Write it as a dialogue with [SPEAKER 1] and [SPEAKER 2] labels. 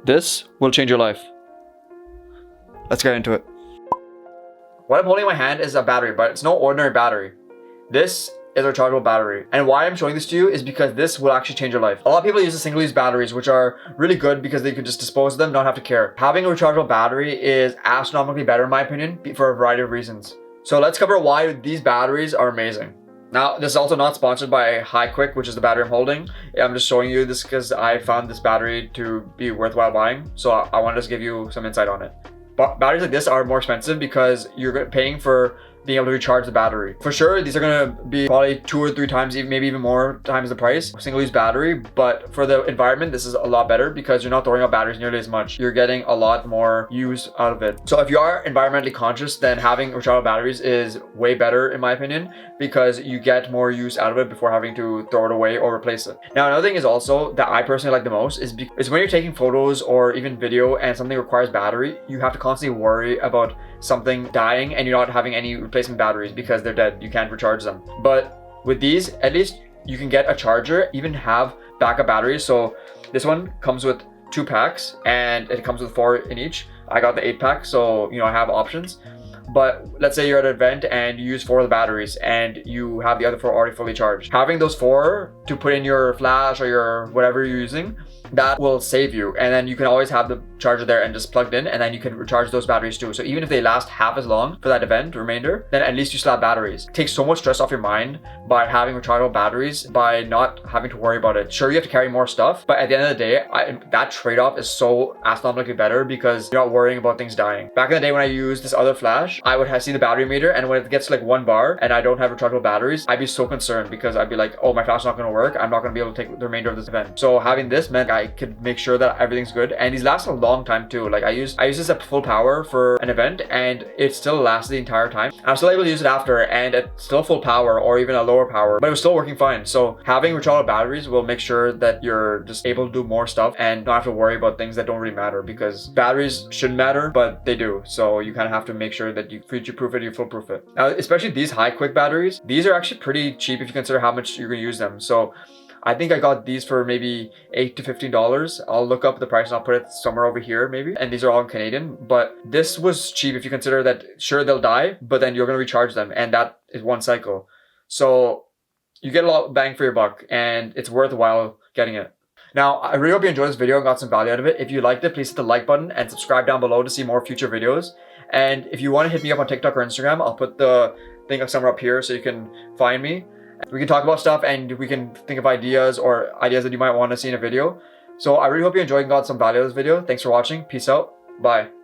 [SPEAKER 1] This will change your life. Let's get into it. What I'm holding in my hand is a battery, but it's no ordinary battery. This is a rechargeable battery. And why I'm showing this to you is because this will actually change your life. A lot of people use the single-use batteries, which are really good because they can just dispose of them, don't have to care. Having a rechargeable battery is astronomically better in my opinion for a variety of reasons. So let's cover why these batteries are amazing. Now, this is also not sponsored by HiQuick, which is the battery I'm holding. I'm just showing you this because I found this battery to be worthwhile buying. So I want to just give you some insight on it. But batteries like this are more expensive because you're paying for being able to recharge the battery. For sure, these are going to be probably 2 or 3 times, maybe even more times the price, single-use battery. But for the environment, this is a lot better because you're not throwing out batteries nearly as much. You're getting a lot more use out of it. So if you are environmentally conscious, then having rechargeable batteries is way better in my opinion because you get more use out of it before having to throw it away or replace it. Now, another thing is also that I personally like the most is when you're taking photos or even video and something requires battery, you have to constantly worry about something dying and you're not having any replacement batteries because they're dead. You can't recharge them. But with these, at least you can get a charger, even have backup batteries. So this one comes with 2 packs and it comes with 4 in each. I got the 8-pack, so I have options. But let's say you're at an event and you use 4 of the batteries and you have the other 4 already fully charged. Having those 4 to put in your flash or your whatever you're using, that will save you. And then you can always have the charger there and just plugged in, and then you can recharge those batteries too. So even if they last half as long for that event remainder, then at least you still have batteries. It takes so much stress off your mind by having rechargeable batteries, by not having to worry about it. Sure, you have to carry more stuff, but at the end of the day, that trade-off is so astronomically better because you're not worrying about things dying. Back in the day when I used this other flash, I would see the battery meter, and when it gets to like 1 bar and I don't have rechargeable batteries, I'd be so concerned because I'd be like, oh, my flash is not going to work. I'm not going to be able to take the remainder of this event. So having this meant I could make sure that everything's good, and these last a long time too. Like I use this at full power for an event and it still lasts the entire time. I'm still able to use it after and it's still full power or even a lower power, but it was still working fine. So having rechargeable batteries will make sure that you're just able to do more stuff and not have to worry about things that don't really matter, because batteries shouldn't matter, but they do. So you kind of have to make sure that you future-proof it, you foolproof it. Now, especially these HiQuick batteries, these are actually pretty cheap if you consider how much you're going to use them. So I think I got these for maybe $8 to $15. I'll look up the price and I'll put it somewhere over here maybe. And these are all in Canadian, but this was cheap if you consider that sure they'll die, but then you're going to recharge them and that is 1 cycle. So you get a lot of bang for your buck and it's worthwhile getting it. Now, I really hope you enjoyed this video and got some value out of it. If you liked it, please hit the like button and subscribe down below to see more future videos. And if you want to hit me up on TikTok or Instagram, I'll put the thing somewhere up here so you can find me. We can talk about stuff and we can think of ideas that you might want to see in a video. So I really hope you enjoyed and got some value out of this video. Thanks for watching. Peace out. Bye.